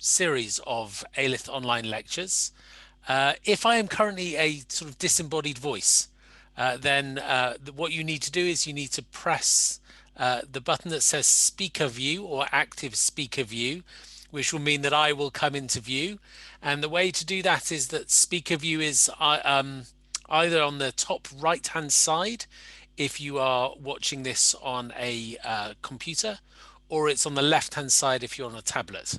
series of Alyth Online Lectures. If I am currently a sort of disembodied voice, then what you need to do is you need to press the button that says Speaker View or Active Speaker View, which will mean that I will come into view. And the way to do that is that Speaker View is either on the top right hand side if you are watching this on a computer, or it's on the left hand side if you're on a tablet.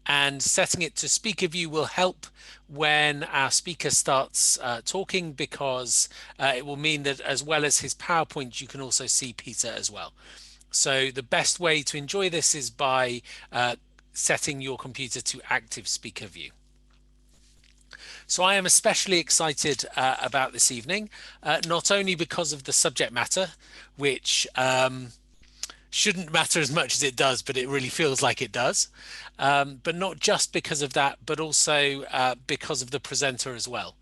And setting it to speaker view will help when our speaker starts talking, because it will mean that as well as his PowerPoint, you can also see Peter as well. So the best way to enjoy this is by setting your computer to active speaker view. So I am especially excited about this evening, not only because of the subject matter, which shouldn't matter as much as it does, but it really feels like it does. But not just because of that, but also because of the presenter as well.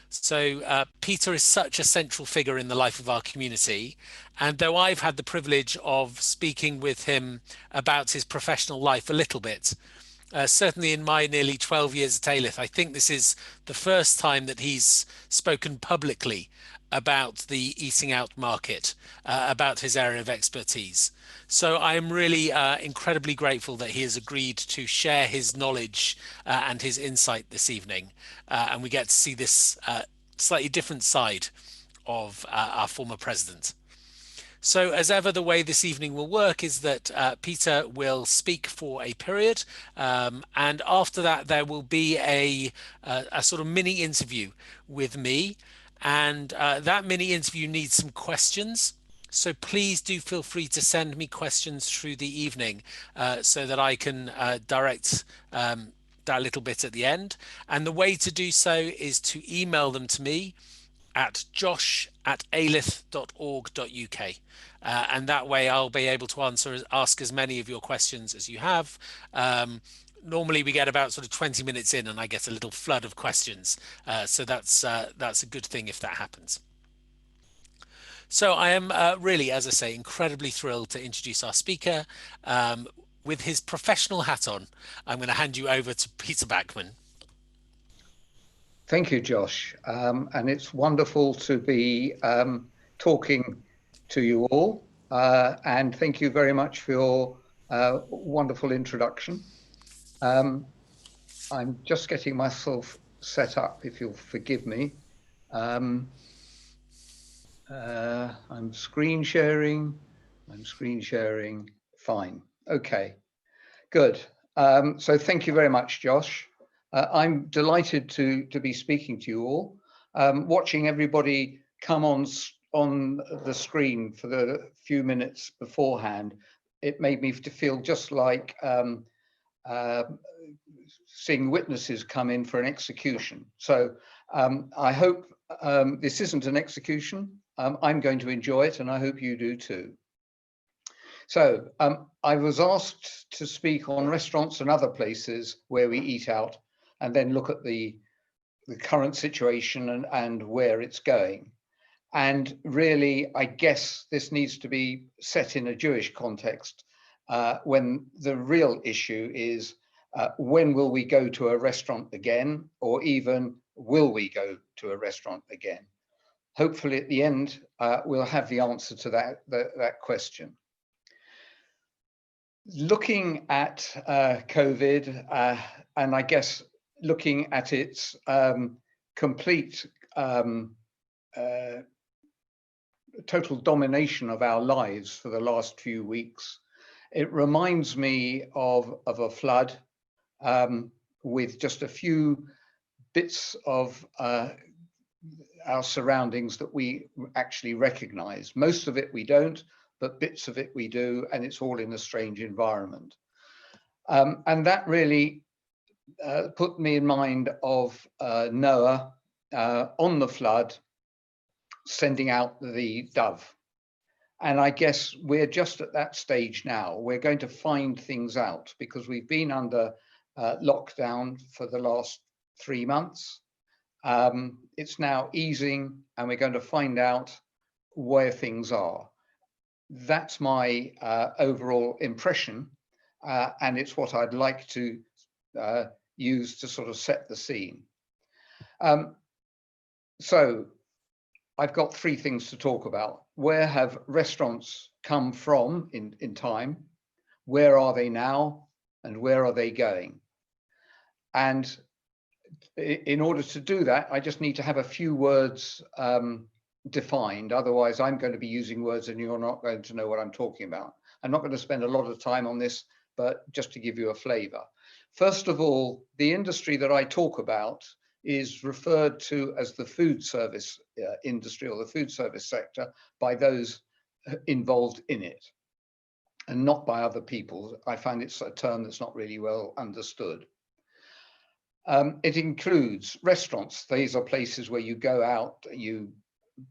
So Peter is such a central figure in the life of our community. And though I've had the privilege of speaking with him about his professional life a little bit, certainly in my nearly 12 years at Alyth, I think this is the first time that he's spoken publicly about the eating out market, about his area of expertise. So I am really incredibly grateful that he has agreed to share his knowledge and his insight this evening. And we get to see this slightly different side of our former president. So as ever, the way this evening will work is that Peter will speak for a period, and after that there will be a sort of mini interview with me, and that mini interview needs some questions. So please do feel free to send me questions through the evening so that I can direct that little bit at the end. And the way to do so is to email them to me at josh@alyth.org.uk. And that way I'll be able to ask as many of your questions as you have. Normally we get about sort of 20 minutes in and I get a little flood of questions. So that's a good thing if that happens. So I am really, as I say, incredibly thrilled to introduce our speaker. With his professional hat on, I'm going to hand you over to Peter Bachman. Thank you, Josh. And it's wonderful to be talking to you all. And thank you very much for your wonderful introduction. I'm just getting myself set up, if you'll forgive me. I'm screen sharing. Fine. Okay, good. So thank you very much, Josh. I'm delighted to be speaking to you all. Watching everybody come on the screen for the few minutes beforehand, it made me feel just like seeing witnesses come in for an execution. So I hope this isn't an execution. I'm going to enjoy it, and I hope you do too. So I was asked to speak on restaurants and other places where we eat out, and then look at the current situation and where it's going. And really, I guess this needs to be set in a Jewish context, when the real issue is when will we go to a restaurant again, or even will we go to a restaurant again? Hopefully at the end, we'll have the answer to that question. Looking at COVID, and I guess looking at its complete total domination of our lives for the last few weeks, it reminds me of a flood with just a few bits of our surroundings that we actually recognize. Most of it we don't, but bits of it we do, and it's all in a strange environment. And that really put me in mind of Noah on the flood, sending out the dove. And I guess we're just at that stage now. We're going to find things out because we've been under lockdown for the last 3 months. It's now easing, and we're going to find out where things are. That's my overall impression, and it's what I'd like to use to sort of set the scene. So I've got three things to talk about. Where have restaurants come from in time? Where are they now? And where are they going? And in order to do that, I just need to have a few words defined. Otherwise, I'm going to be using words and you're not going to know what I'm talking about. I'm not going to spend a lot of time on this, but just to give you a flavor. First of all, the industry that I talk about is referred to as the food service industry, or the food service sector, by those involved in it, and not by other people. I find it's a term that's not really well understood. It includes restaurants. These are places where you go out, you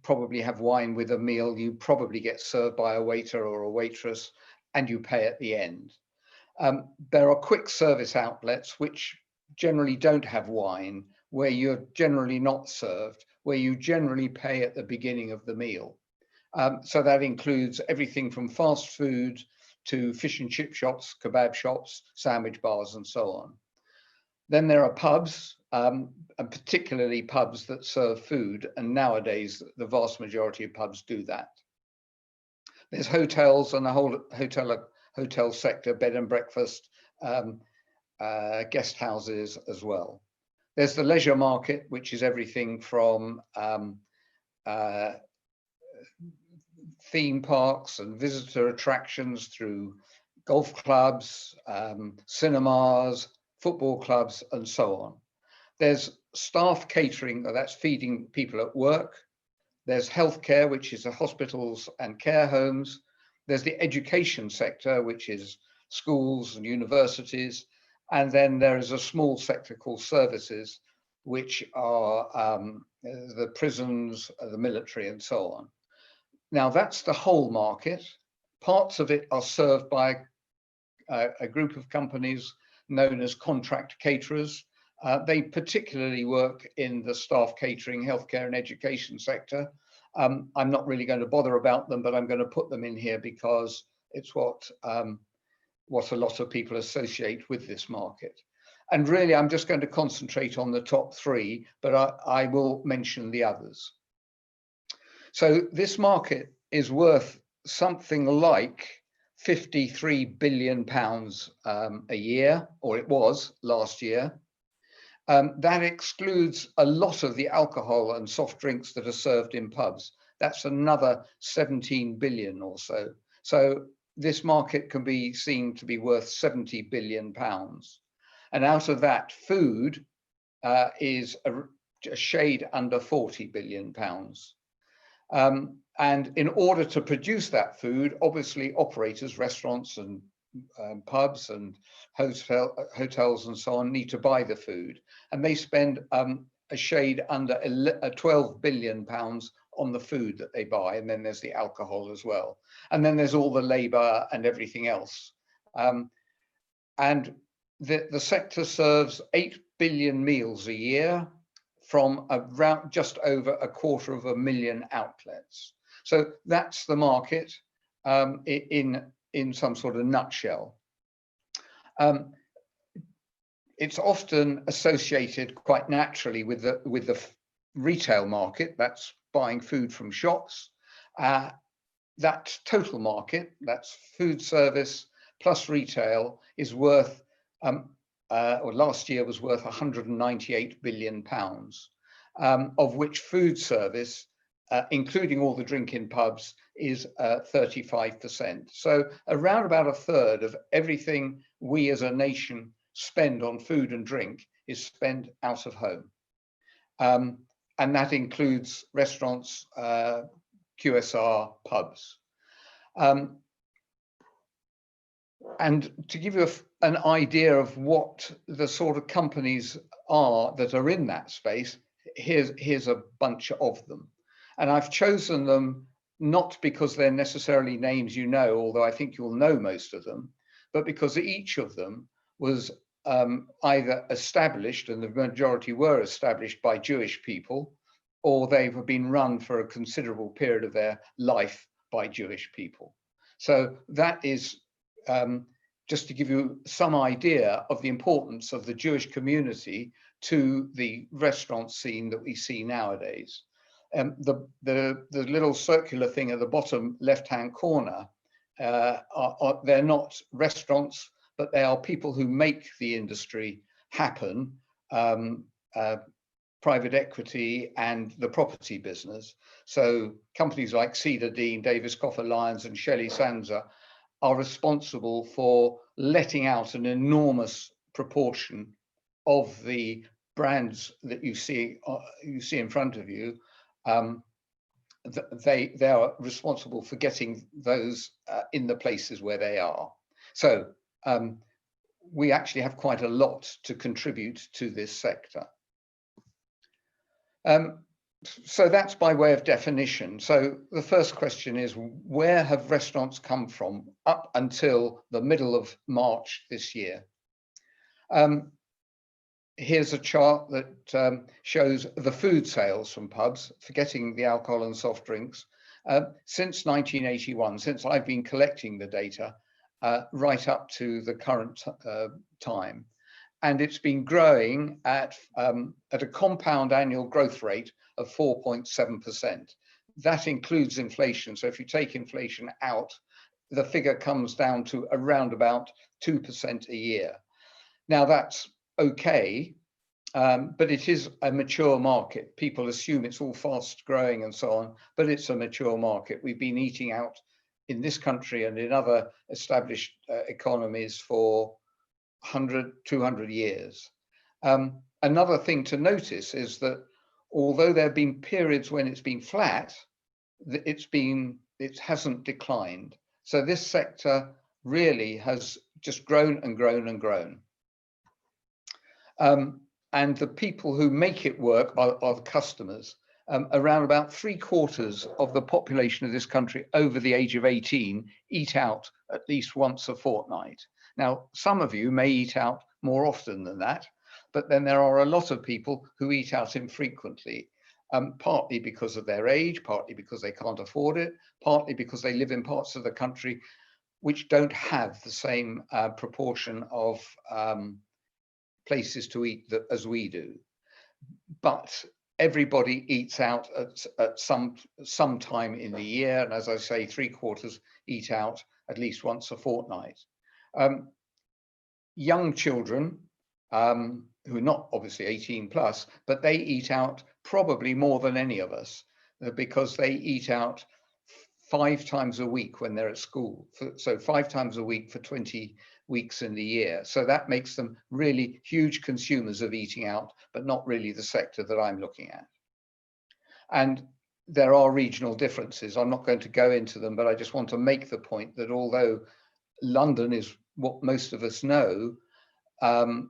probably have wine with a meal, you probably get served by a waiter or a waitress, and you pay at the end. There are quick service outlets which generally don't have wine, where you're generally not served, where you generally pay at the beginning of the meal. So that includes everything from fast food to fish and chip shops, kebab shops, sandwich bars, and so on. Then there are pubs, and particularly pubs that serve food. And nowadays, the vast majority of pubs do that. There's hotels and the whole hotel sector, bed and breakfast, guest houses as well. There's the leisure market, which is everything from theme parks and visitor attractions through golf clubs, cinemas, football clubs, and so on. There's staff catering, that's feeding people at work. There's healthcare, which is the hospitals and care homes. There's the education sector, which is schools and universities. And then there is a small sector called services, which are the prisons, the military, and so on. Now, that's the whole market. Parts of it are served by a group of companies known as contract caterers. They particularly work in the staff catering, healthcare, and education sector. I'm not really going to bother about them, but I'm going to put them in here because it's what a lot of people associate with this market. And really, I'm just going to concentrate on the top three, but I will mention the others. So this market is worth something like £53 billion a year, or it was last year. That excludes a lot of the alcohol and soft drinks that are served in pubs. That's another 17 billion or so. So this market can be seen to be worth £70 billion. And out of that, food is a shade under £40 billion. And in order to produce that food, obviously operators, restaurants and pubs and hotels and so on need to buy the food. And they spend a shade under £12 billion on the food that they buy. And then there's the alcohol as well. And then there's all the labor and everything else. And the sector serves 8 billion meals a year from around just over 250,000 outlets. So that's the market in some sort of nutshell. It's often associated quite naturally with the retail market. That's buying food from shops. That total market, that's food service plus retail, is worth or last year was worth £198 billion, of which food service, including all the drink in pubs, is 35%. So around about a third of everything we as a nation spend on food and drink is spent out of home. And that includes restaurants, QSR, pubs. And to give you an idea of what the sort of companies are that are in that space, here's a bunch of them. And I've chosen them not because they're necessarily names you know, although I think you'll know most of them, but because each of them was either established, and the majority were established by Jewish people, or they've been run for a considerable period of their life by Jewish people. So that is just to give you some idea of the importance of the Jewish community to the restaurant scene that we see nowadays. The little circular thing at the bottom left-hand corner, they're not restaurants, but they are people who make the industry happen, private equity and the property business. So companies like Cedar Dean, Davis Coffer Lyons and Shelley Sansa are responsible for letting out an enormous proportion of the brands that you see in front of you. They are responsible for getting those in the places where they are. So we actually have quite a lot to contribute to this sector. So that's by way of definition. So the first question is, where have restaurants come from up until the middle of March this year? Here's a chart that shows the food sales from pubs, forgetting the alcohol and soft drinks, since 1981, since I've been collecting the data, right up to the current time. And it's been growing at a compound annual growth rate of 4.7%. That includes inflation. So if you take inflation out, the figure comes down to around about 2% a year. Now that's okay, but it is a mature market. People assume it's all fast growing and so on, but it's a mature market. We've been eating out in this country and in other established economies for 100, 200 years. Another thing to notice is that although there have been periods when it's been flat, it hasn't declined. So this sector really has just grown and grown and grown. And the people who make it work are the customers. Around about 3/4 of the population of this country over the age of 18 eat out at least once a fortnight. Now, some of you may eat out more often than that, but then there are a lot of people who eat out infrequently, partly because of their age, partly because they can't afford it, partly because they live in parts of the country which don't have the same proportion of places to eat as we do. But everybody eats out at some time in the year, and as I say, 3/4 eat out at least once a fortnight. Young children, who are not obviously 18 plus, but they eat out probably more than any of us, because they eat out 5 times a week when they're at school. So 5 times a week for 20 weeks in the year. So that makes them really huge consumers of eating out, but not really the sector that I'm looking at. And there are regional differences. I'm not going to go into them, but I just want to make the point that although London is what most of us know,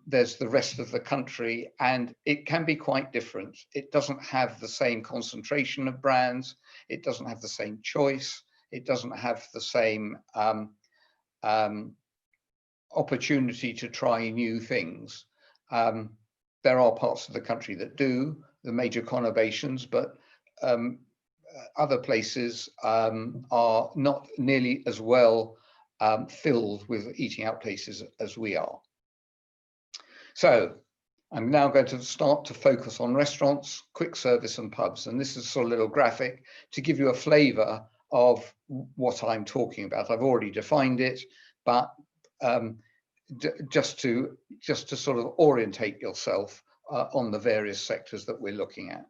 there's the rest of the country, and it can be quite different. It doesn't have the same concentration of brands. It doesn't have the same choice. It doesn't have the same opportunity to try new things. There are parts of the country that do, the major conurbations, but other places are not nearly as well filled with eating out places as we are. So I'm now going to start to focus on restaurants, quick service and pubs. And this is a sort of little graphic to give you a flavor of what I'm talking about. I've already defined it, but just to sort of orientate yourself on the various sectors that we're looking at.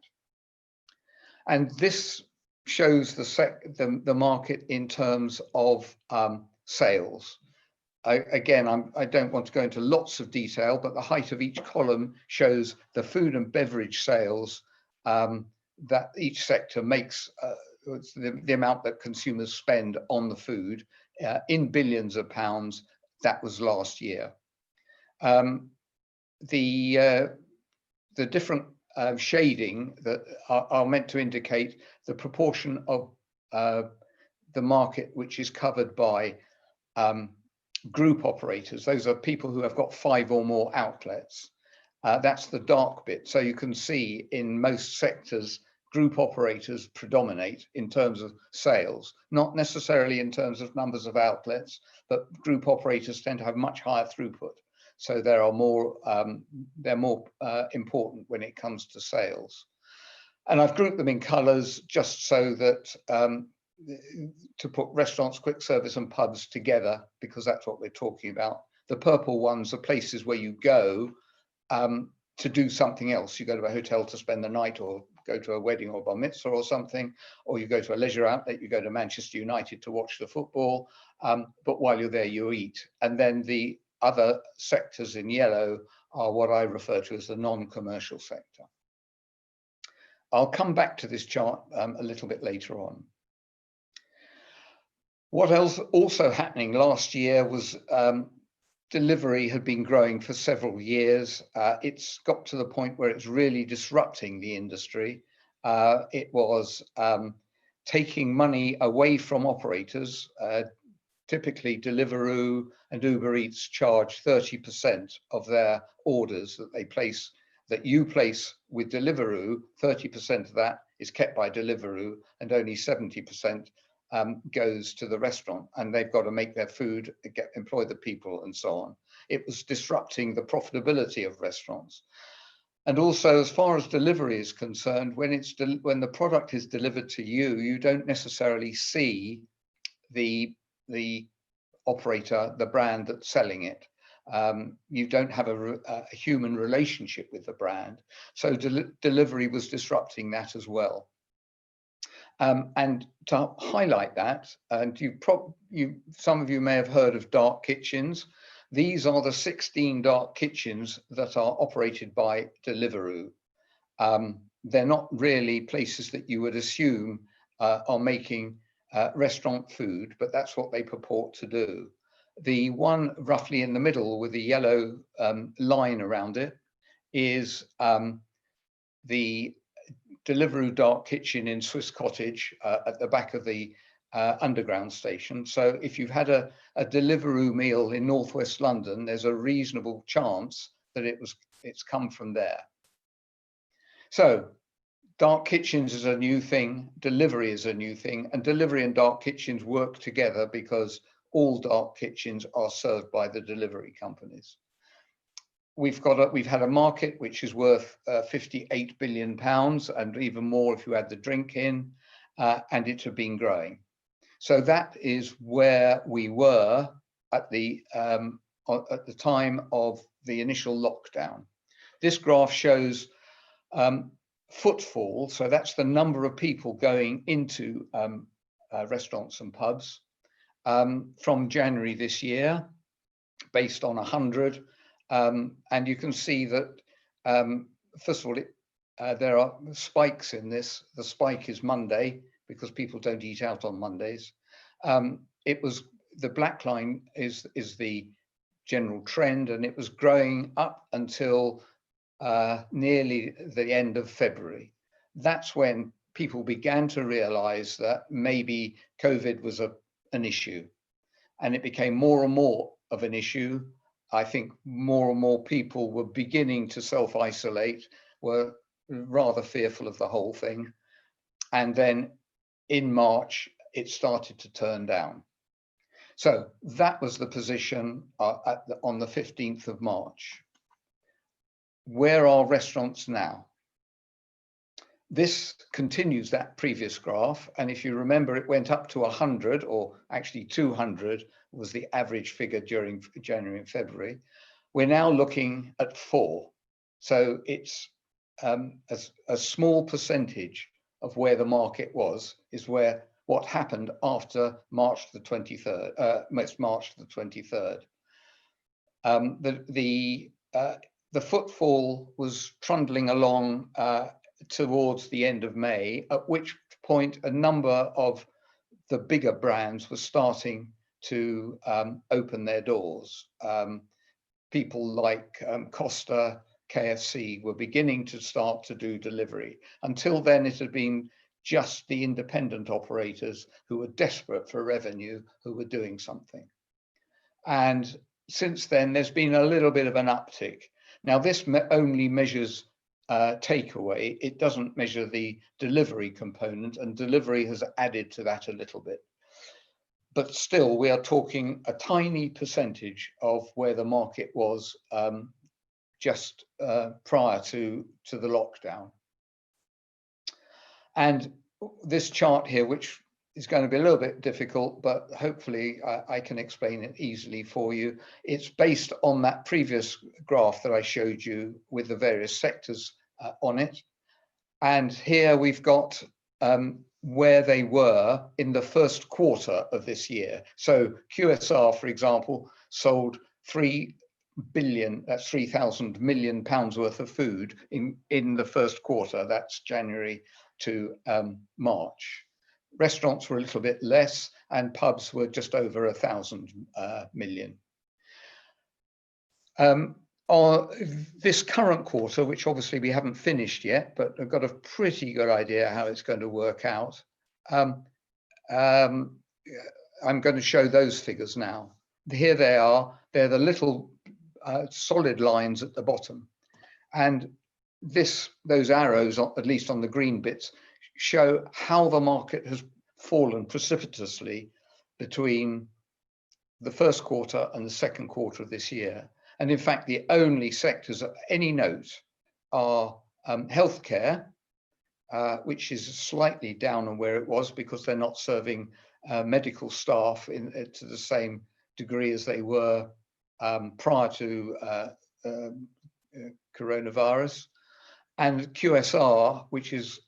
And this shows the market in terms of sales. Again, I don't want to go into lots of detail, but the height of each column shows the food and beverage sales that each sector makes, the amount that consumers spend on the food in billions of pounds. That was last year. The different shading that are meant to indicate the proportion of the market which is covered by group operators. Those are people who have got 5 or more outlets. That's the dark bit. So you can see in most sectors, group operators predominate in terms of sales, not necessarily in terms of numbers of outlets, but group operators tend to have much higher throughput. So they're more important when it comes to sales. And I've grouped them in colours just so that to put restaurants, quick service and pubs together, because that's what we're talking about. The purple ones are places where you go to do something else. You go to a hotel to spend the night, or go to a wedding or bar mitzvah or something, or you go to a leisure outlet, you go to Manchester United to watch the football, but while you're there you eat. And then the other sectors in yellow are what I refer to as the non-commercial sector. I'll come back to this chart a little bit later on. What else also happening last year was delivery had been growing for several years. It's got to the point where it's really disrupting the industry. It was taking money away from operators. Typically, Deliveroo and Uber Eats charge 30% of their orders that they place, that you place with Deliveroo. 30% of that is kept by Deliveroo, and only 70% goes to the restaurant, and they've got to make their food, employ the people, and so on. It was disrupting the profitability of restaurants. And also, as far as delivery is concerned, when the product is delivered to you, you don't necessarily see the operator, the brand that's selling it. You don't have a human relationship with the brand. So delivery was disrupting that as well. And to highlight that, and some of you may have heard of dark kitchens. These are the 16 dark kitchens that are operated by Deliveroo. They're not really places that you would assume are making restaurant food, but that's what they purport to do. The one roughly in the middle with the yellow line around it is the Deliveroo dark kitchen in Swiss Cottage at the back of the underground station. So if you've had a Deliveroo meal in northwest London, there's a reasonable chance that it's come from there. So dark kitchens is a new thing, delivery is a new thing, and delivery and dark kitchens work together because all dark kitchens are served by the delivery companies. We've had a market which is worth £58 billion, and even more if you add the drink in, and it has been growing. So that is where we were at the time of the initial lockdown. This graph shows footfall, so that's the number of people going into restaurants and pubs from January this year, based on 100. And you can see that, first of all, there are spikes in this. The spike is Monday, because people don't eat out on Mondays. The black line is the general trend, and it was growing up until nearly the end of February. That's when people began to realize that maybe COVID was an issue, and it became more and more of an issue. I think more and more people were beginning to self-isolate, were rather fearful of the whole thing. And then in March, it started to turn down. So that was the position on the 15th of March. Where are restaurants now? This continues that previous graph. And if you remember, it went up to 100, or actually 200 was the average figure during January and February. We're now looking at 4. So it's a small percentage of where the market was, is what happened after March the 23rd, March the 23rd. The footfall was trundling along towards the end of May, at which point a number of the bigger brands were starting to open their doors. People like Costa, KFC were beginning to start to do delivery. Until then, it had been just the independent operators who were desperate for revenue who were doing something. And since then, there's been a little bit of an uptick. Now, this only measures takeaway. It doesn't measure the delivery component, and delivery has added to that a little bit. But still, we are talking a tiny percentage of where the market was just prior to the lockdown. And this chart here, which is going to be a little bit difficult, but hopefully I can explain it easily for you. It's based on that previous graph that I showed you with the various sectors on it. And here we've got where they were in the first quarter of this year. So QSR, for example, sold 3 billion, that's 3,000 million pounds worth of food in the first quarter. That's January to March. Restaurants were a little bit less, and pubs were just over 1,000 million. This current quarter, which obviously we haven't finished yet, but I've got a pretty good idea how it's going to work out. I'm going to show those figures now. Here they are. They're the little solid lines at the bottom. And those arrows, at least on the green bits, show how the market has fallen precipitously between the first quarter and the second quarter of this year. And in fact, the only sectors of any note are healthcare, which is slightly down on where it was because they're not serving medical staff to the same degree as they were prior to coronavirus, and QSR, which is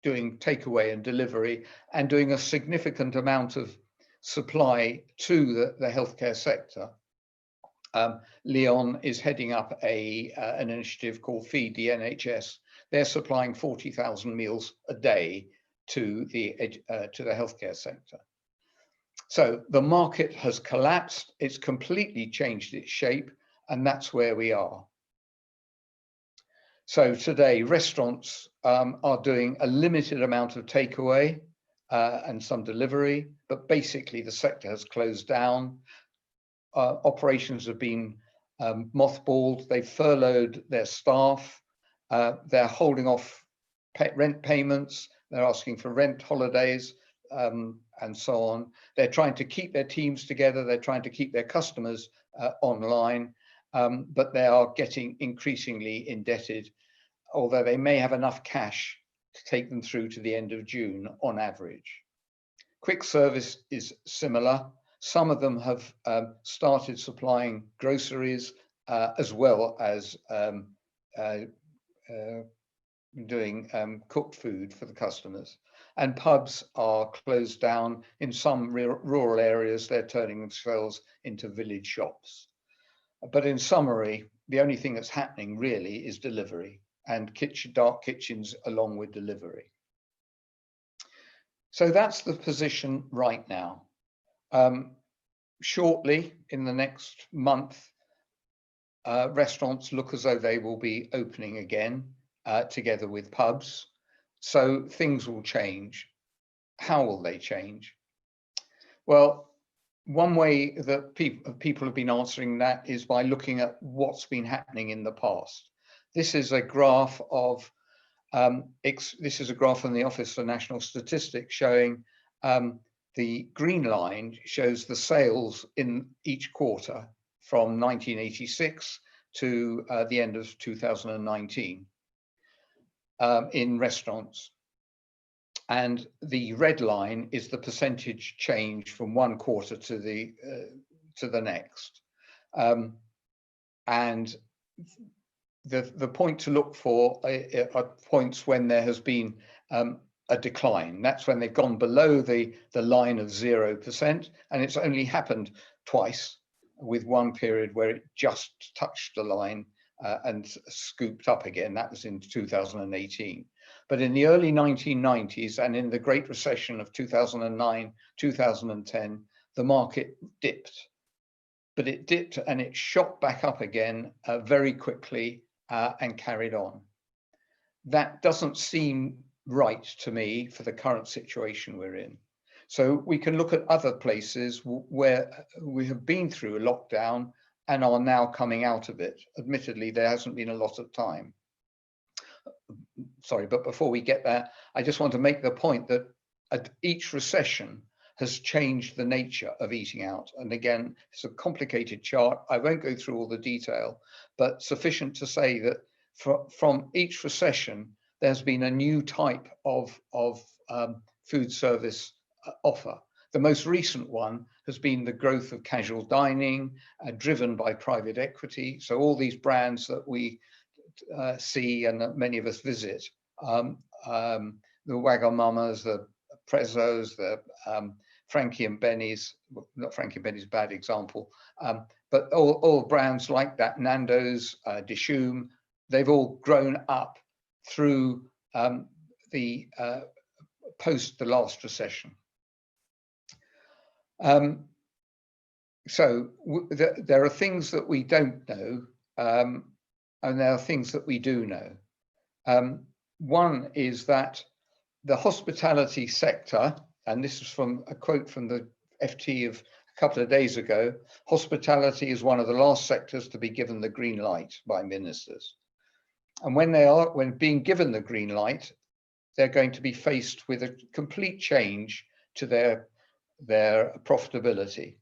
doing takeaway and delivery and doing a significant amount of supply to the healthcare sector. Leon is heading up an initiative called Feed the NHS. They're supplying 40,000 meals a day to the healthcare sector. So the market has collapsed. It's completely changed its shape, and that's where we are. So today, restaurants are doing a limited amount of takeaway and some delivery, but basically the sector has closed down. Operations have been mothballed. They've furloughed their staff. They're holding off rent payments. They're asking for rent holidays and so on. They're trying to keep their teams together. They're trying to keep their customers online, but they are getting increasingly indebted, although they may have enough cash to take them through to the end of June on average. Quick service is similar. Some of them have started supplying groceries as well as doing cooked food for the customers. And pubs are closed down. In some rural areas, they're turning themselves into village shops. But in summary, the only thing that's happening really is delivery and dark kitchens along with delivery. So that's the position right now. Shortly, in the next month, restaurants look as though they will be opening again together with pubs. So things will change. How will they change? Well, one way that people have been answering that is by looking at what's been happening in the past. This is a graph of this is a graph from the Office for National Statistics showing the green line shows the sales in each quarter from 1986 to the end of 2019 in restaurants. And the red line is the percentage change from one quarter to the next. And the point to look for are points when there has been a decline. That's when they've gone below the line of 0%, and it's only happened twice, with one period where it just touched the line and scooped up again. That was in 2018. But in the early 1990s and in the Great Recession of 2009, 2010, the market dipped. But it dipped and it shot back up again very quickly and carried on. That doesn't seem right to me for the current situation we're in. So we can look at other places where we have been through a lockdown and are now coming out of it. Admittedly, there hasn't been a lot of time. Sorry, but before we get there, I just want to make the point that each recession has changed the nature of eating out. And again, it's a complicated chart. I won't go through all the detail, but sufficient to say that from each recession, there's been a new type of food service offer. The most recent one has been the growth of casual dining, driven by private equity. So all these brands that we see and that many of us visit, the Wagamamas, the Prezzo's, the Frankie and Benny's, not Frankie and Benny's, bad example, but all brands like that, Nando's, Dishoom, they've all grown up through the post the last recession. So there are things that we don't know, and there are things that we do know. One is that the hospitality sector, and this is from a quote from the FT of a couple of days ago, hospitality is one of the last sectors to be given the green light by ministers. And when being given the green light, they're going to be faced with a complete change to their profitability.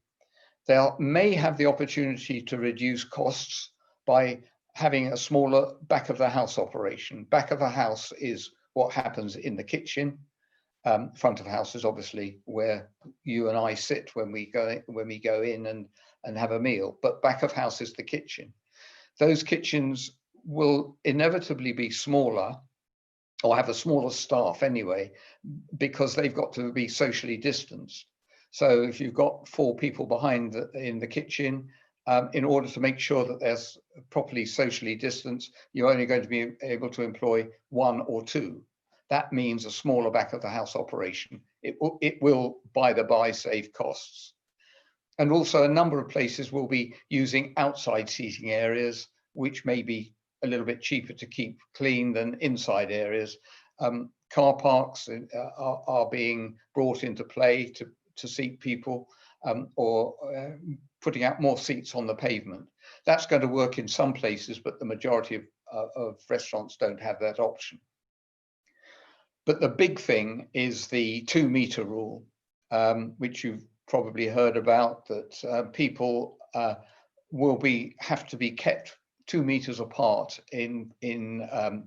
They may have the opportunity to reduce costs by having a smaller back of the house operation. Back of the house is what happens in the kitchen. Front of house is obviously where you and I sit when we go in and have a meal. But back of house is the kitchen. Those kitchens will inevitably be smaller, or have a smaller staff anyway, because they've got to be socially distanced. So if you've got 4 people behind in the kitchen, in order to make sure that they're properly socially distanced, you're only going to be able to employ 1 or 2. That means a smaller back of the house operation. It will, by the by, save costs. And also a number of places will be using outside seating areas, which may be a little bit cheaper to keep clean than inside areas. Car parks are being brought into play to seat people, or putting out more seats on the pavement. That's going to work in some places, but the majority of restaurants don't have that option. But the big thing is the 2-meter rule, which you've probably heard about, that people will have to be kept 2 meters apart in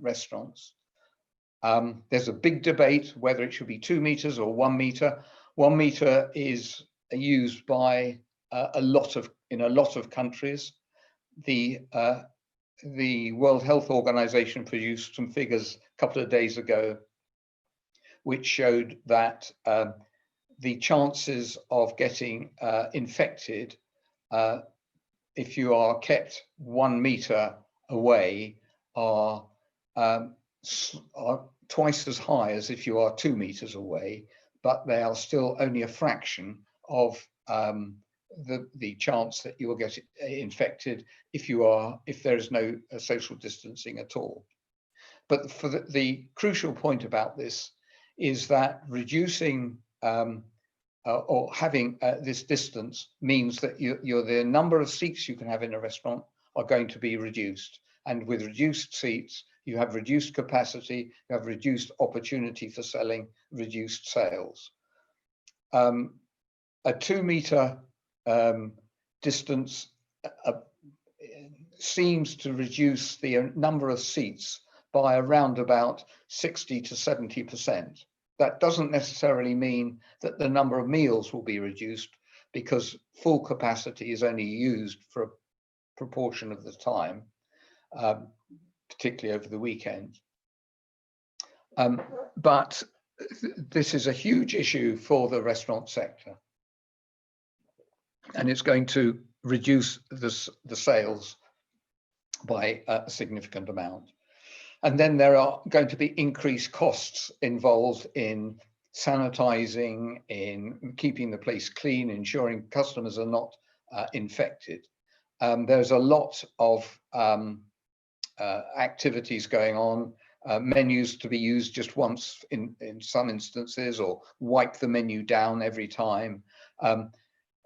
restaurants. There's a big debate whether it should be 2 meters or 1 meter. 1 meter is used by in a lot of countries. The World Health Organization produced some figures a couple of days ago, which showed that the chances of getting infected if you are kept 1 meter away are twice as high as if you are 2 meters away, but they are still only a fraction of the chance that you will get infected if there is no social distancing at all. But for the crucial point about this is that reducing or having this distance means that the number of seats you can have in a restaurant are going to be reduced. And with reduced seats, you have reduced capacity, you have reduced opportunity for selling, reduced sales. A 2 meter distance seems to reduce the number of seats by around about 60 to 70%. That doesn't necessarily mean that the number of meals will be reduced, because full capacity is only used for a proportion of the time, particularly over the weekend. But this is a huge issue for the restaurant sector, and it's going to reduce the sales by a significant amount. And then there are going to be increased costs involved in sanitizing, in keeping the place clean, ensuring customers are not infected. There's a lot of activities going on, menus to be used just once in some instances, or wipe the menu down every time.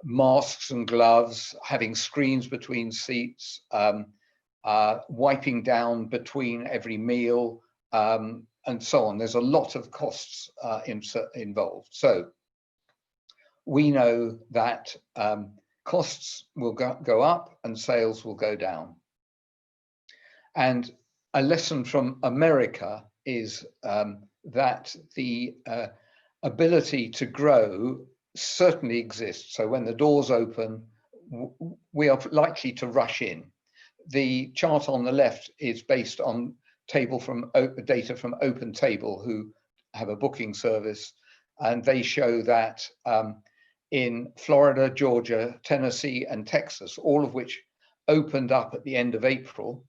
masks and gloves, having screens between seats, wiping down between every meal, and so on. There's a lot of costs involved. So we know that costs will go up and sales will go down. And a lesson from America is that the ability to grow certainly exists. So when the doors open, we are likely to rush in. The chart on the left is based on data from Open Table, who have a booking service, and they show that in Florida, Georgia, Tennessee, and Texas, all of which opened up at the end of April,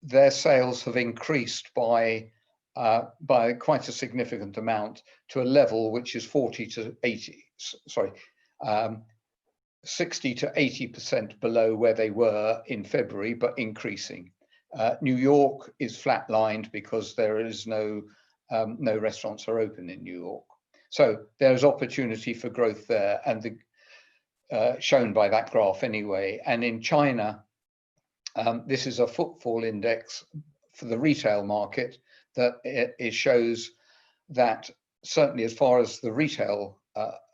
their sales have increased by quite a significant amount to a level which is 60 to 80% below where they were in February, but increasing. New York is flatlined because there is no restaurants are open in New York. So there's opportunity for growth there, and shown by that graph anyway. And in China, this is a footfall index for the retail market that it shows that certainly as far as the retail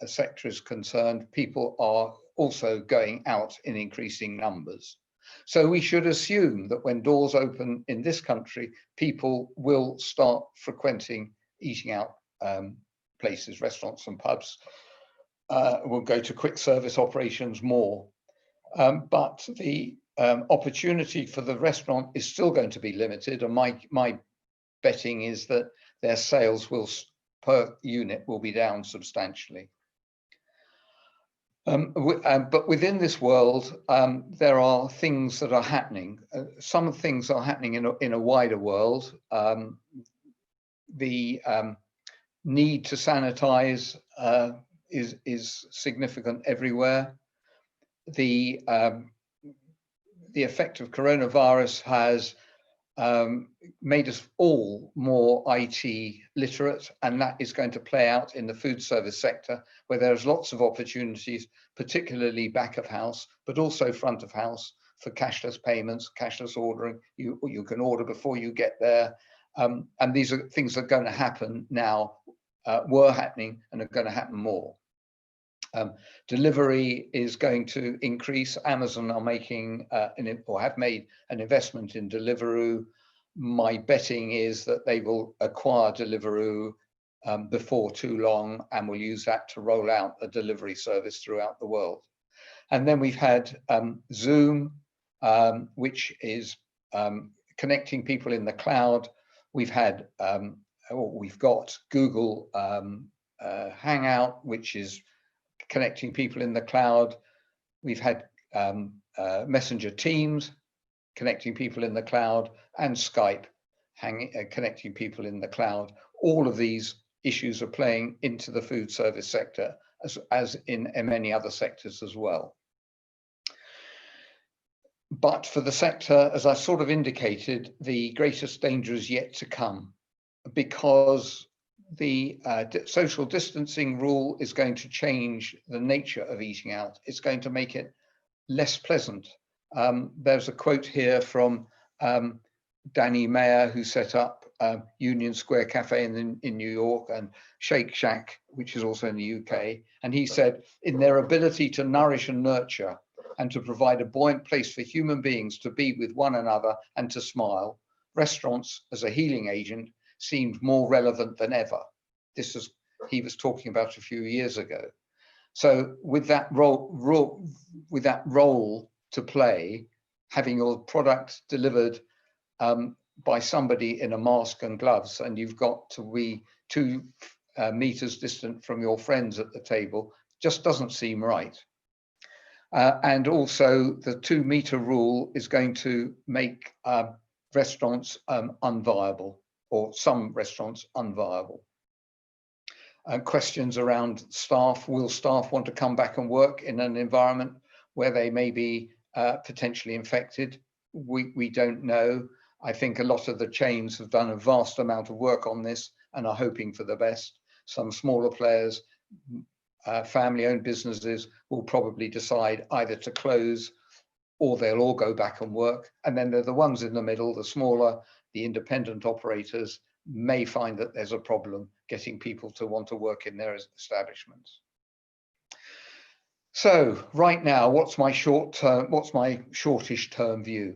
sector is concerned, people are also going out in increasing numbers. So we should assume that when doors open in this country, people will start frequenting eating out places, restaurants and pubs, will go to quick service operations more. But the opportunity for the restaurant is still going to be limited, and my betting is that their sales per unit will be down substantially. But within this world, there are things that are happening. Some things are happening in a wider world. The need to sanitize is significant everywhere. The effect of coronavirus has made us all more IT literate, and that is going to play out in the food service sector, where there's lots of opportunities, particularly back of house, but also front of house for cashless payments, cashless ordering. You can order before you get there. And these are things that are going to happen now, were happening and are going to happen more. Delivery is going to increase. Amazon are making or have made an investment in Deliveroo. My betting is that they will acquire Deliveroo before too long, and will use that to roll out a delivery service throughout the world. And then we've had Zoom, which is connecting people in the cloud. We've got Google Hangout, which is connecting people in the cloud. We've had Messenger Teams connecting people in the cloud, and Skype connecting people in the cloud. All of these issues are playing into the food service sector, as in many other sectors as well. But for the sector, as I sort of indicated, the greatest danger is yet to come, because the social distancing rule is going to change the nature of eating out. It's going to make it less pleasant. There's a quote here from Danny Mayer, who set up Union Square Cafe in New York, and Shake Shack, which is also in the UK. And he said, in their ability to nourish and nurture, and to provide a buoyant place for human beings to be with one another and to smile, restaurants as a healing agent seemed more relevant than ever. This is, he was talking about a few years ago. So with that role to play, having your product delivered by somebody in a mask and gloves, and you've got to be 2 meters distant from your friends at the table, just doesn't seem right. And also the 2-meter rule is going to make restaurants unviable, or some restaurants unviable. Questions around staff. Will staff want to come back and work in an environment where they may be potentially infected? We don't know. I think a lot of the chains have done a vast amount of work on this and are hoping for the best. Some smaller players family-owned businesses will probably decide either to close or they'll all go back and work. And then there are the ones in the middle, the smaller, the independent operators may find that there's a problem getting people to want to work in their establishments. So right now, what's my shortish term view?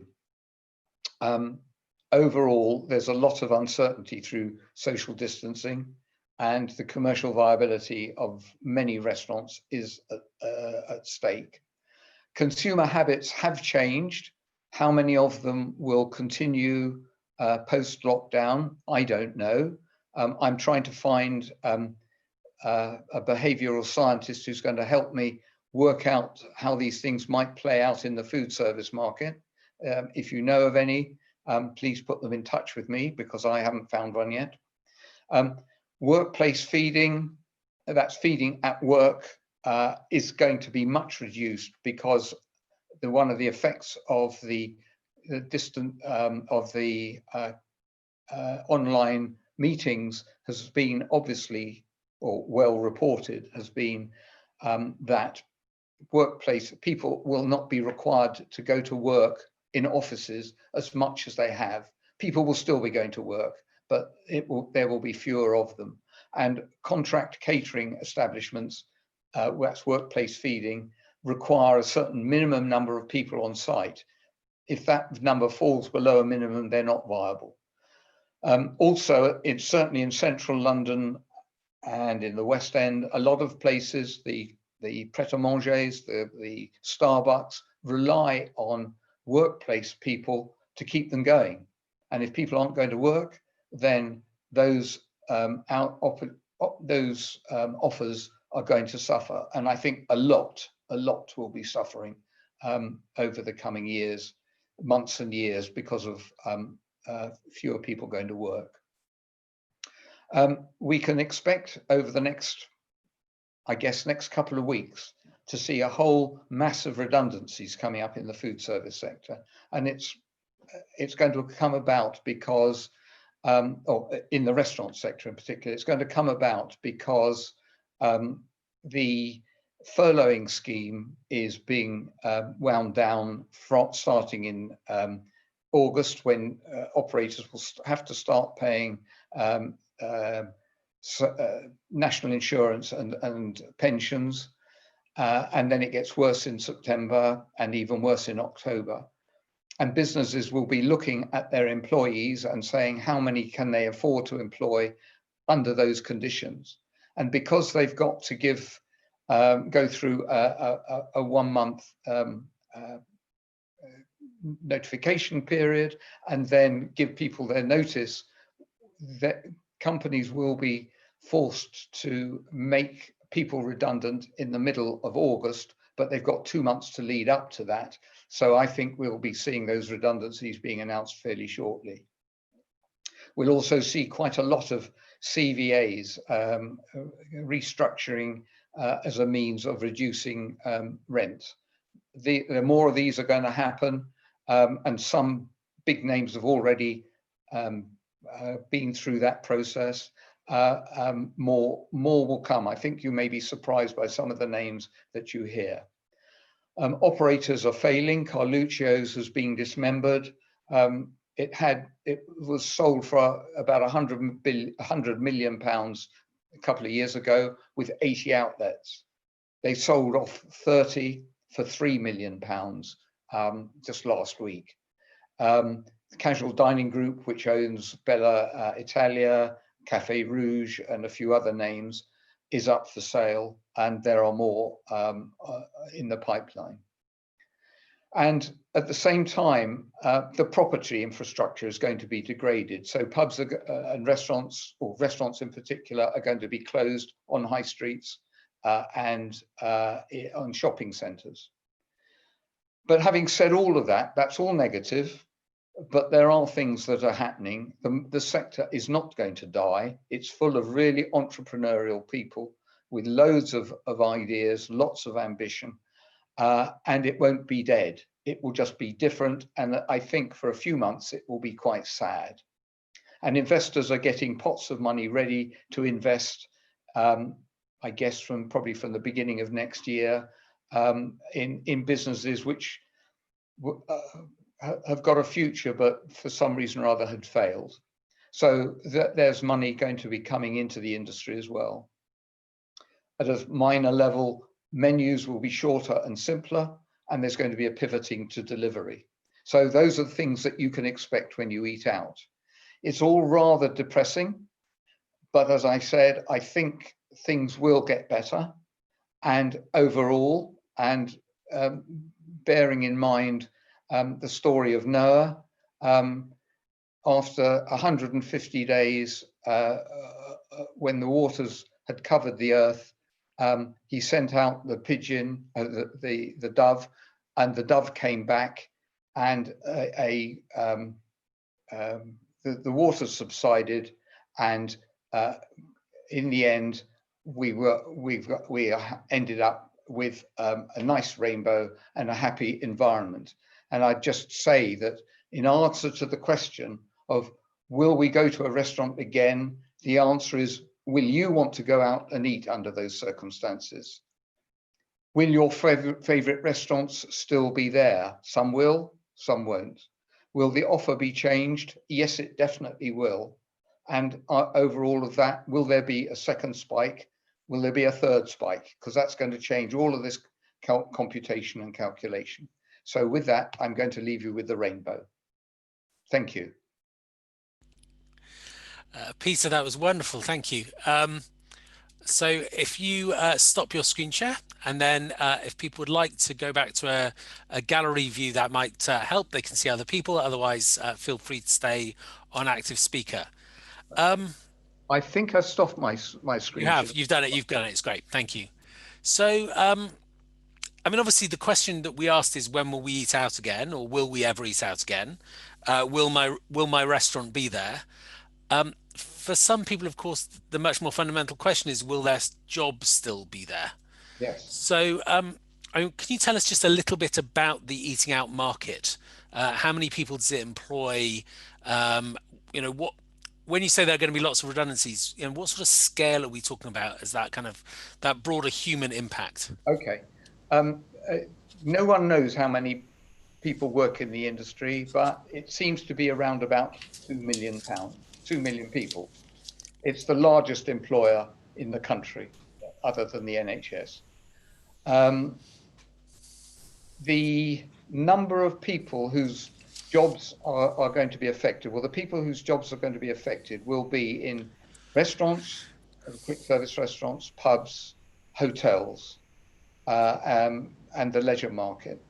Overall, there's a lot of uncertainty through social distancing, and the commercial viability of many restaurants is at stake. Consumer habits have changed. How many of them will continue post-lockdown? I don't know. I'm trying to find a behavioral scientist who's going to help me work out how these things might play out in the food service market. If you know of any, please put them in touch with me, because I haven't found one yet. Workplace feeding, that's feeding at work, is going to be much reduced, because one of the effects of the online meetings has been obviously, or well reported, has been that workplace people will not be required to go to work in offices as much as they have. People will still be going to work, but there will be fewer of them. And contract catering establishments, that's workplace feeding, require a certain minimum number of people on site. If that number falls below a minimum, they're not viable. Also, it's certainly in central London and in the West End, a lot of places, the pret-a-mangers, the Starbucks, rely on workplace people to keep them going. And if people aren't going to work, then those offers are going to suffer. And I think a lot will be suffering over the coming years, months and years, because of fewer people going to work. We can expect over the next couple of weeks to see a whole mass of redundancies coming up in the food service sector. And it's going to come about because, or in the restaurant sector in particular, it's going to come about because the furloughing scheme is being wound down starting in August, when operators will have to start paying national insurance and pensions, and then it gets worse in September and even worse in October. And businesses will be looking at their employees and saying how many can they afford to employ under those conditions. And because they've got to go through a 1 month notification period and then give people their notice, that companies will be forced to make people redundant in the middle of August, but they've got 2 months to lead up to that. So I think we'll be seeing those redundancies being announced fairly shortly. We'll also see quite a lot of CVAs, restructuring as a means of reducing rent. The more of these are going to happen, and some big names have already been through that process. More will come. I think you may be surprised by some of the names that you hear. Operators are failing. Carluccio's has been dismembered. It was sold for about 100 million pounds a couple of years ago with 80 outlets. They sold off 30 for 3 million pounds just last week. The Casual Dining Group, which owns Bella Italia, Café Rouge, and a few other names, is up for sale, and there are more in the pipeline. And at the same time, the property infrastructure is going to be degraded. So pubs and restaurants, or restaurants in particular, are going to be closed on high streets and on shopping centres. But having said all of that, that's all negative. But there are things that are happening. The sector is not going to die. It's full of really entrepreneurial people with loads of ideas, lots of ambition, and it won't be dead. It will just be different. And I think for a few months, it will be quite sad. And investors are getting pots of money ready to invest I guess probably from the beginning of next year, in businesses which have got a future, but for some reason or other had failed. So there's money going to be coming into the industry as well. At a minor level, menus will be shorter and simpler, and there's going to be a pivoting to delivery. So those are the things that you can expect when you eat out. It's all rather depressing, but as I said, I think things will get better. And overall, and bearing in mind the story of Noah, after 150 days, when the waters had covered the earth, he sent out the pigeon, the dove, and the dove came back, and the waters subsided, and in the end, we ended up with a nice rainbow and a happy environment. And I'd just say that in answer to the question of will we go to a restaurant again, the answer is, will you want to go out and eat under those circumstances? Will your favorite restaurants still be there? Some will, some won't. Will the offer be changed? Yes, it definitely will. And over all of that, will there be a second spike? Will there be a third spike? Because that's going to change all of this computation and calculation. So with that, I'm going to leave you with the rainbow. Thank you. Peter, that was wonderful. Thank you. So if you stop your screen share, and then if people would like to go back to a gallery view, that might help. They can see other people. Otherwise, feel free to stay on active speaker. I think I stopped my screen share. You've done it. You've done it. It's great. Thank you. So, I mean, obviously, the question that we asked is, when will we eat out again, or will we ever eat out again? Will my restaurant be there? For some people, of course, the much more fundamental question is, will their job still be there? Yes. So, I mean, can you tell us just a little bit about the eating out market? How many people does it employ? What when you say there are going to be lots of redundancies, what sort of scale are we talking about as that broader human impact? Okay. No one knows how many people work in the industry, but it seems to be around about 2 million people. It's the largest employer in the country, other than the NHS. The number of people whose jobs are going to be affected, well, the people whose jobs are going to be affected will be in restaurants, quick service restaurants, pubs, hotels, and the leisure market,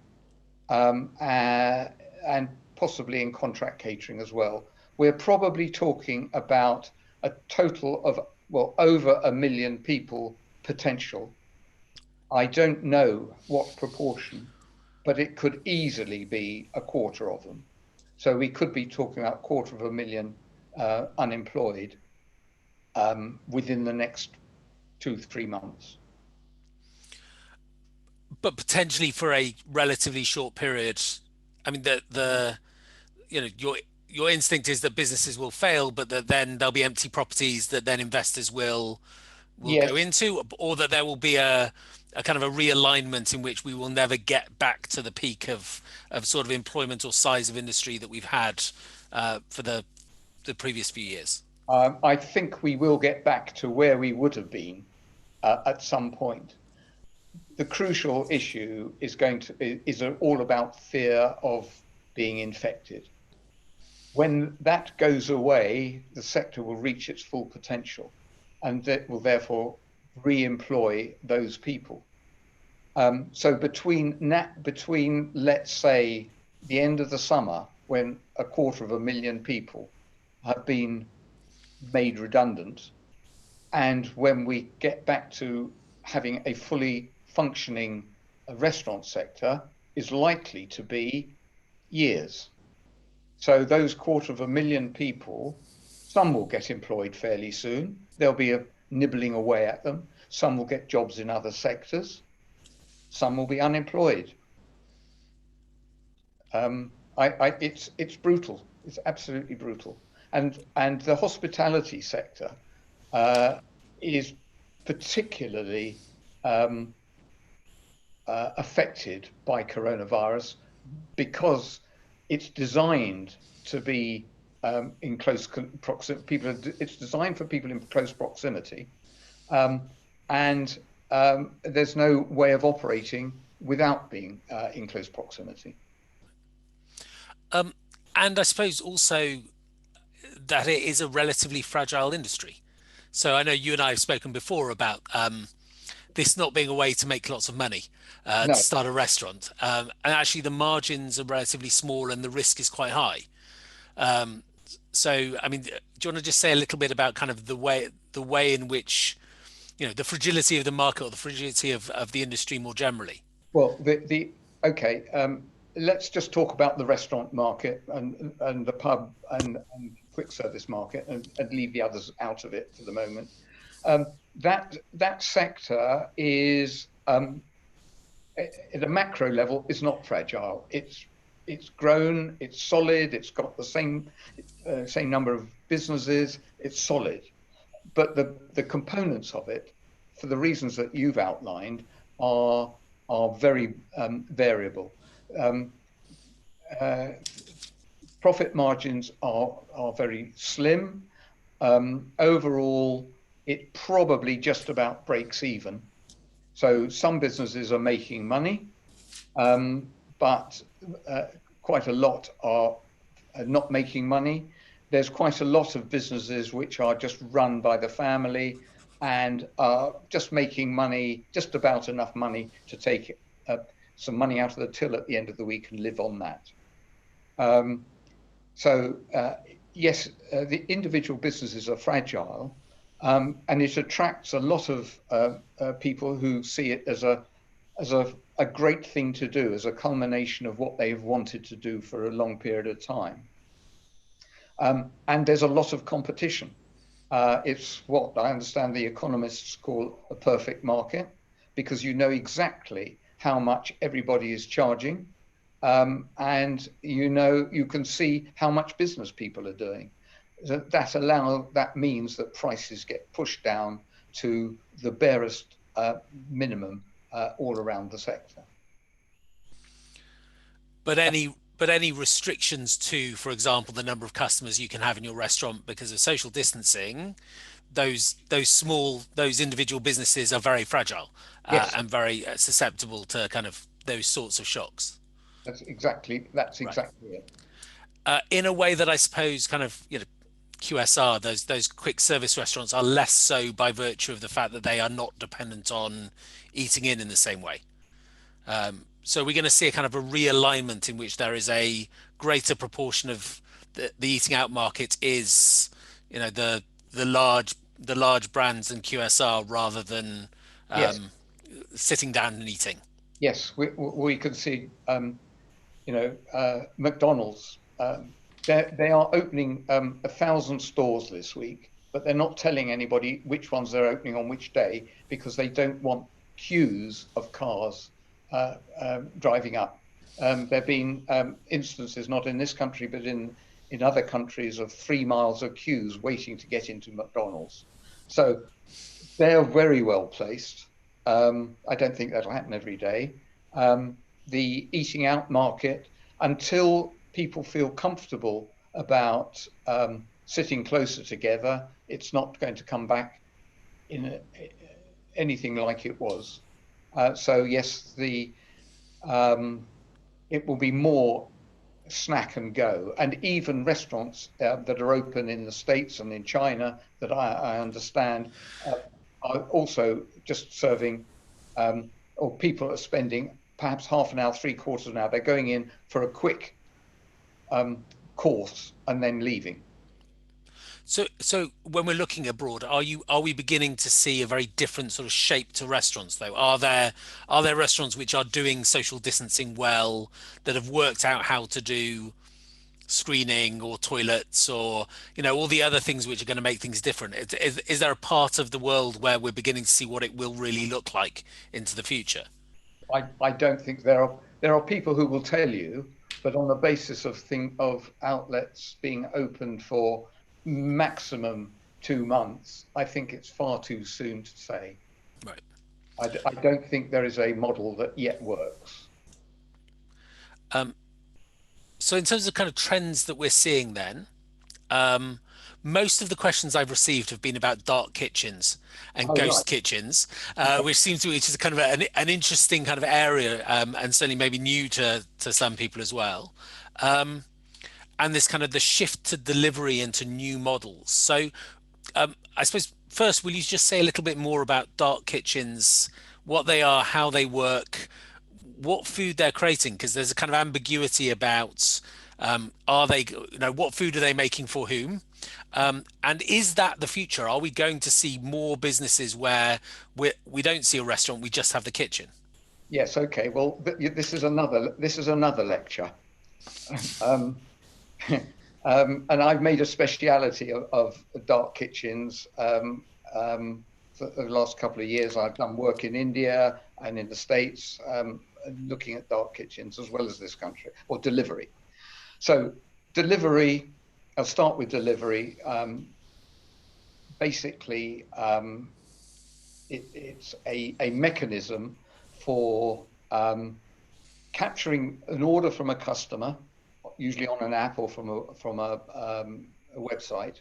and possibly in contract catering as well. We're probably talking about a total of, well, over 1 million people potential. I don't know what proportion, but it could easily be a quarter of them. So we could be talking about 250,000 unemployed within the next 2-3 months. But potentially for a relatively short period. I mean, your instinct is that businesses will fail, but that then there'll be empty properties that then investors will go Yes, into, or that there will be a kind of a realignment in which we will never get back to the peak of sort of employment or size of industry that we've had for the previous few years. I think we will get back to where we would have been at some point. The crucial issue is all about fear of being infected. When that goes away, the sector will reach its full potential, and that will therefore re-employ those people. So between let's say the end of the summer, when 250,000 people have been made redundant, and when we get back to having a fully functioning restaurant sector, is likely to be years. So those 250,000 people, some will get employed fairly soon. There'll be a nibbling away at them. Some will get jobs in other sectors. Some will be unemployed. It's brutal. It's absolutely brutal. And the hospitality sector is particularly um, affected by coronavirus because it's designed to be in close proximity. It's designed for people in close proximity, um, and there's no way of operating without being in close proximity. Um, and I suppose also that it is a relatively fragile industry. So I know you and I have spoken before about this not being a way to make lots of money to No, start a restaurant, and actually the margins are relatively small and the risk is quite high. So I mean, do you want to just say a little bit about kind of the way in which the fragility of the market or the fragility of the industry more generally? well, the okay. Let's just talk about the restaurant market and the pub and quick service market and leave the others out of it for the moment. Um, that sector is at a macro level is not fragile. It's grown. It's solid. It's got the same number of businesses. It's solid, but the components of it, for the reasons that you've outlined, are are very variable. Um, uh, Profit margins are very slim. Overall, it probably just about breaks even. So some businesses are making money, but uh, quite a lot are not making money. There's quite a lot of businesses which are just run by the family and are just making money, just about enough money to take uh, some money out of the till at the end of the week and live on that. Um, so yes, the individual businesses are fragile, and it attracts a lot of people who see it as a great thing to do, as a culmination of what they've wanted to do for a long period of time. And there's a lot of competition. It's what I understand the economists call a perfect market, because you know exactly how much everybody is charging, and you can see how much business people are doing. That means that prices get pushed down to the barest minimum all around the sector. But any restrictions to, for example, the number of customers you can have in your restaurant because of social distancing, those individual businesses are very fragile Yes, and very susceptible to kind of those sorts of shocks. that's Right. exactly it. In a way that I suppose kind of QSR, those quick service restaurants are less so by virtue of the fact that they are not dependent on eating in the same way. So we're going to see a kind of a realignment in which there is a greater proportion of the eating out market is, the large brands and QSR rather than Yes, um, sitting down and eating. yes, we can see McDonald's. They are opening 1,000 stores this week, but they're not telling anybody which ones they're opening on which day because they don't want queues of cars driving up. There have been instances, not in this country, but in other countries, of 3 miles of queues waiting to get into McDonald's. So they're very well placed. I don't think that'll happen every day. The eating out market, until people feel comfortable about sitting closer together, it's not going to come back in anything like it was. So yes, the it will be more snack and go, and even restaurants that are open in the States and in China that I understand uh, are also just serving, or people are spending perhaps half an hour, three-quarters of an hour. They're going in for a quick um, course and then leaving. So when we're looking abroad, are we beginning to see a very different sort of shape to restaurants though? Are there restaurants which are doing social distancing well, that have worked out how to do screening or toilets or all the other things which are going to make things different? Is there a part of the world where we're beginning to see what it will really look like into the future? I don't think there are people who will tell you, but on the basis of outlets being opened for maximum 2 months, I think it's far too soon to say. Right. I don't think there is a model that yet works. Um, so in terms of kind of trends that we're seeing then, um, most of the questions I've received have been about dark kitchens and Oh, right. ghost kitchens, which seems to be which is kind of an interesting kind of area, and certainly maybe new to some people as well. Um, and this kind of the shift to delivery into new models. So I suppose first, will you just say a little bit more about dark kitchens, what they are, how they work, what food they're creating? Because there's a kind of ambiguity about are they, what food are they making for whom? And is that the future? Are we going to see more businesses where we don't see a restaurant, we just have the kitchen? Yes. Okay. Well, this is another lecture. Um, and I've made a speciality of dark kitchens. For the last couple of years, I've done work in India and in the States, looking at dark kitchens as well as this country, or delivery. So delivery, I'll start with delivery. Basically, it's a mechanism for capturing an order from a customer, usually on an app or from a website.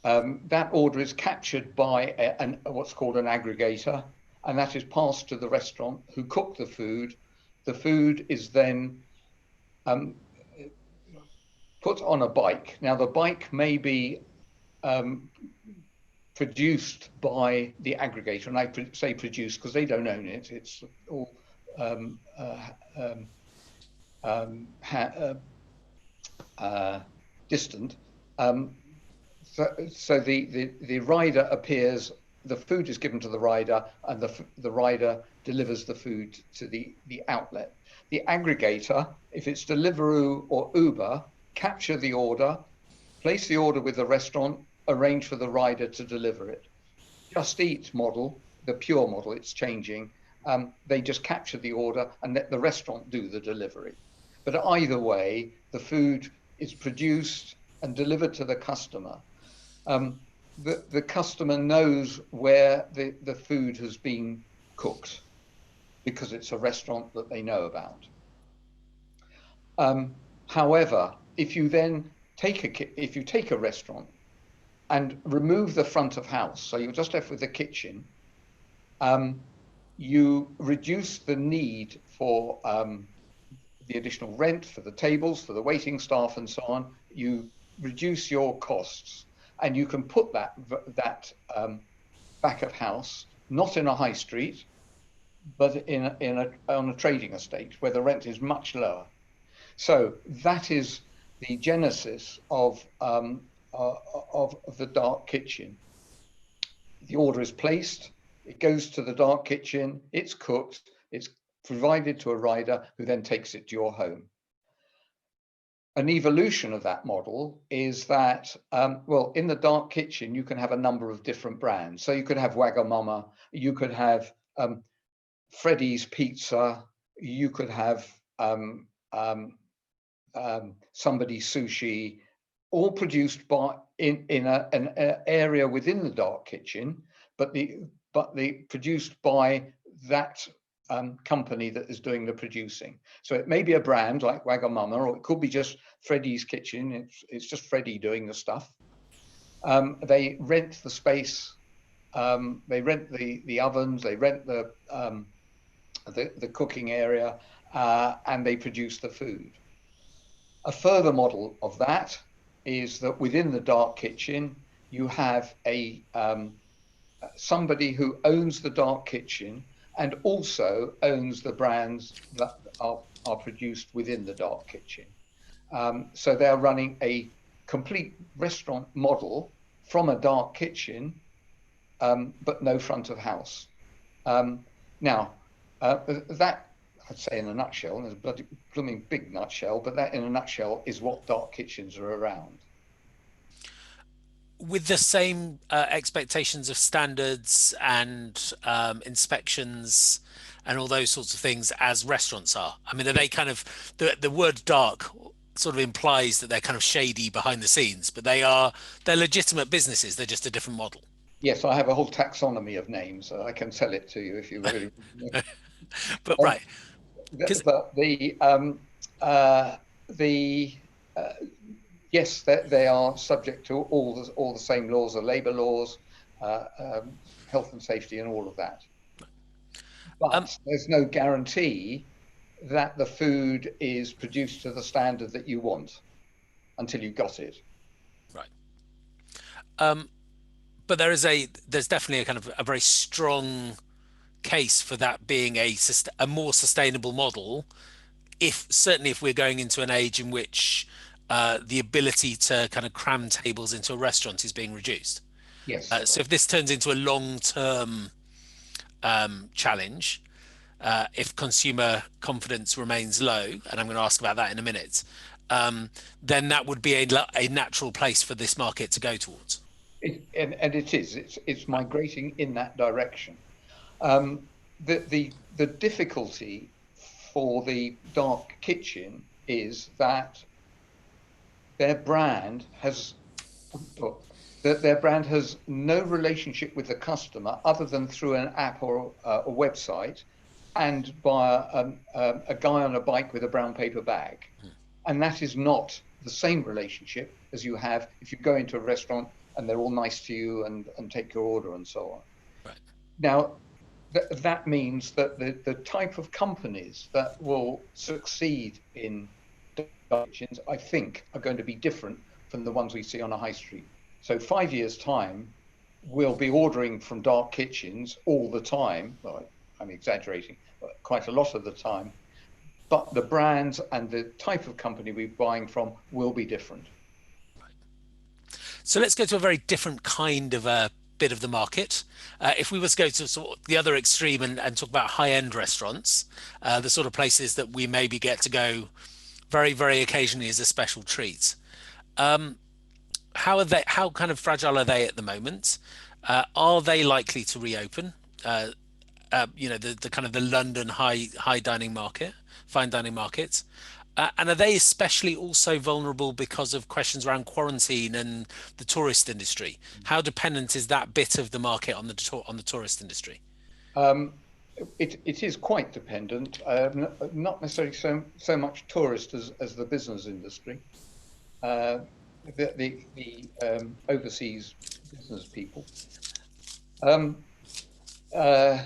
That order is captured by what's called an aggregator, and that is passed to the restaurant who cook the food. The food is then um, put on a bike. Now, the bike may be um, produced by the aggregator, and I say produced because they don't own it. It's all um, um, ha distant. Um, so the rider appears, the food is given to the rider, and the rider delivers the food to the outlet. The aggregator, if it's Deliveroo or Uber, capture the order, place the order with the restaurant, arrange for the rider to deliver it. Just Eat model, the pure model, it's changing. They just capture the order and let the restaurant do the delivery. But either way, the food is produced and delivered to the customer. Um, the customer knows where the food has been cooked because it's a restaurant that they know about. However, if you then if you take a restaurant and remove the front of house, so you're just left with the kitchen, you reduce the need for the additional rent for the tables, for the waiting staff, and so on. You reduce your costs, and you can put that back of house not in a high street, but on a trading estate where the rent is much lower. So that is the genesis of the dark kitchen. The order is placed, it goes to the dark kitchen, it's cooked, it's provided to a rider who then takes it to your home. An evolution of that model is that, well, in the dark kitchen, you can have a number of different brands. So you could have Wagamama, you could have Freddy's Pizza, you could have somebody's sushi, all produced by in an area within the dark kitchen, but the produced by that company that is doing the producing. So it may be a brand like Wagamama, or it could be just Freddy's Kitchen. It's just Freddy doing the stuff. They rent the space. They rent the ovens. They rent the cooking area, and they produce the food. A further model of that is that within the dark kitchen, you have somebody who owns the dark kitchen and also owns the brands that are produced within the dark kitchen. So they're running a complete restaurant model from a dark kitchen, but no front of house. Now, that I'd say in a nutshell, there's a bloody blooming big nutshell, but that in a nutshell is what dark kitchens are around. With the same expectations of standards and inspections and all those sorts of things as restaurants are. I mean, are they kind of the word dark sort of implies that they're kind of shady behind the scenes, but they're legitimate businesses. They're just a different model. Yes, I have a whole taxonomy of names. I can tell it to you if you really. But Um, right, because but the yes, they are subject to all the same laws, the labour laws, health and safety, and all of that. um, But there's no guarantee that the food is produced to the standard that you want until you got it. right, um, but there's definitely a kind of a very strong case for that being a more sustainable model. If certainly if we're going into an age in which the ability to kind of cram tables into a restaurant is being reduced. Yes. So if this turns into a long-term challenge, if consumer confidence remains low, and I'm going to ask about that in a minute, then that would be a natural place for this market to go towards. And it is. It's Right, migrating in that direction. The difficulty for the dark kitchen is that their brand has that their brand has no relationship with the customer other than through an app or a website, and by a guy on a bike with a brown paper bag. And that is not the same relationship as you have if you go into a restaurant and they're all nice to you and take your order and so on. right, Now, that means that the type of companies that will succeed in kitchens, I think, are going to be different from the ones we see on a high street. So 5 years' time, we'll be ordering from dark kitchens all the time. Well, I'm exaggerating, but quite a lot of the time. But the brands and the type of company we're buying from will be different. right. So let's go to a very different kind of a bit of the market. If we were to go to sort of the other extreme and talk about high-end restaurants, the sort of places that we maybe get to go very, very occasionally as a special treat. How are they? How kind of fragile are they at the moment? Are they likely to reopen? Uh, the kind of the London high dining market, fine dining market, and are they especially also vulnerable because of questions around quarantine and the tourist industry? How dependent is that bit of the market on the tourist industry? Um, it is quite dependent, not necessarily so much tourist as the business industry, uh, the overseas business people. Um, uh,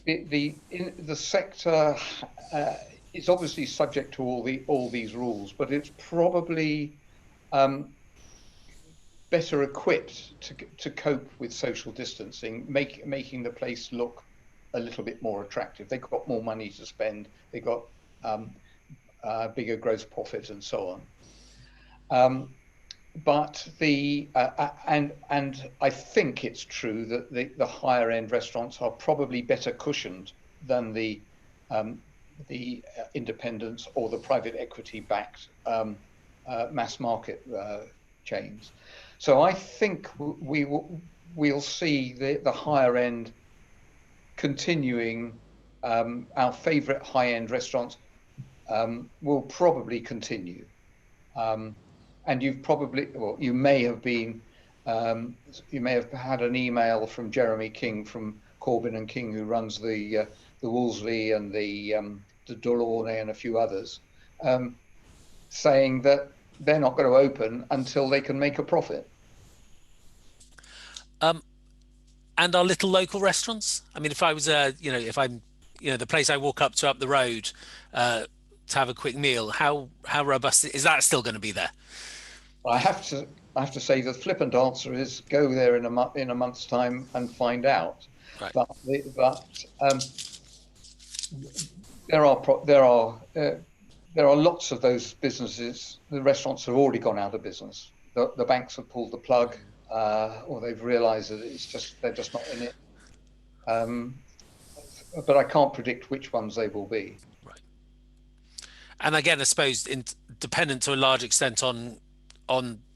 the sector uh, is obviously subject to all these rules, but it's probably um, better equipped to cope with social distancing, making the place look a little bit more attractive. They've got more money to spend. They've got um, bigger gross profit and so on. Um, but and I think it's true that the higher end restaurants are probably better cushioned than um, the independents or the private equity backed mass market chains. So I think we'll see the higher end continuing. Our favorite high end restaurants will probably continue. Um, and you've probably, well, um, you may have had an email from Jeremy King from Corbyn and King, who runs the Wolseley and the Delaunay and a few others, um, saying that they're not going to open until they can make a profit. Um, and our little local restaurants. I mean, if I was, if I'm, the place I walk up to up the road uh, to have a quick meal, how robust is that still going to be there? I have to I have to say the flippant answer is go there in a month's time and find out. Right. But there are there are lots of those businesses. The restaurants have already gone out of business. The banks have pulled the plug, or they've realised that it's just they're just not in it. Um, but I can't predict which ones they will be. Right. And again, I suppose dependent to a large extent on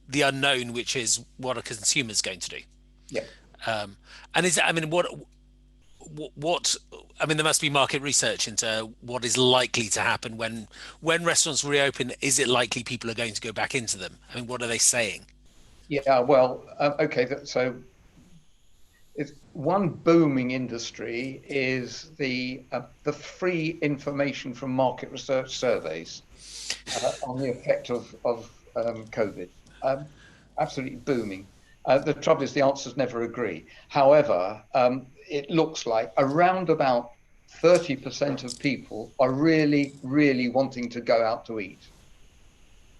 the unknown, which is what a consumer's going to do. Yeah. And is I mean, what I mean, there must be market research into what is likely to happen when restaurants reopen. Is it likely people are going to go back into them? I mean, what are they saying? Yeah, well, okay. So it's one booming industry is the free information from market research surveys on the effect of COVID. Um, Absolutely booming. The trouble is the answers never agree. However, it looks like around about 30% of people are really, really wanting to go out to eat.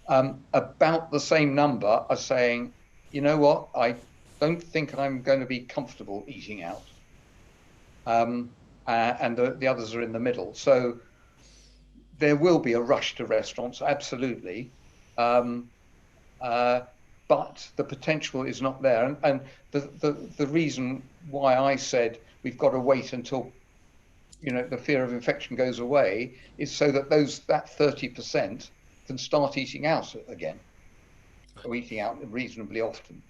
About the same number are saying, you know what, I don't think I'm going to be comfortable eating out. And the others are in the middle. So there will be a rush to restaurants, absolutely. Um, uh, but the potential is not there. And the reason why I said we've got to wait until the fear of infection goes away is so that that 30% can start eating out again, or eating out reasonably often.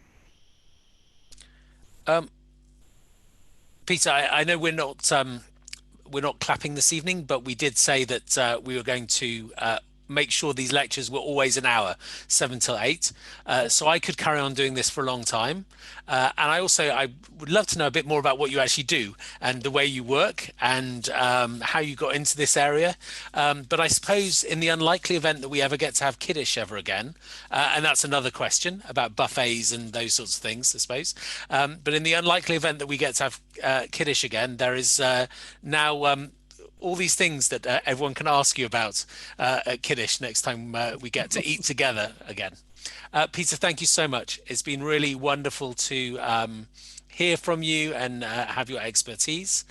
Um, Peter, I know we're not clapping this evening, but we did say that we were going to make sure these lectures were always an hour, 7 till 8. So I could carry on doing this for a long time. And I would love to know a bit more about what you actually do and the way you work and how you got into this area. But I suppose in the unlikely event that we ever get to have kiddish ever again, and that's another question about buffets and those sorts of things, I suppose. But in the unlikely event that we get to have kiddish again, there is now all these things that everyone can ask you about at Kiddish next time we get to eat together again. Peter, thank you so much. It's been really wonderful to hear from you and have your expertise.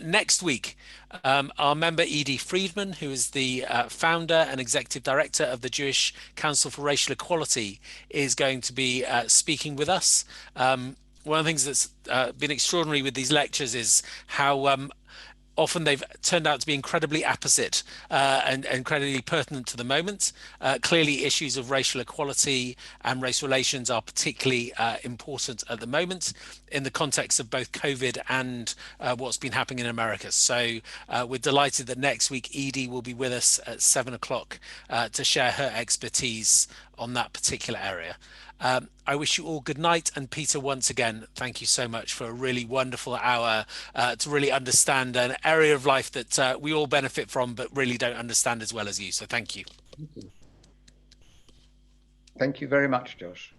Next week, our member Edie Friedman, who is the founder and executive director of the Jewish Council for Racial Equality, is going to be speaking with us. One of the things that's been extraordinary with these lectures is how often they've turned out to be incredibly apposite and incredibly pertinent to the moment. Clearly, issues of racial equality and race relations are particularly important at the moment in the context of both COVID and what's been happening in America. So we're delighted that next week Edie will be with us at 7 o'clock to share her expertise on that particular area. I wish you all good night. And Peter, once again, thank you so much for a really wonderful hour to really understand an area of life that we all benefit from, but really don't understand as well as you. So thank you. Thank you very much, Josh.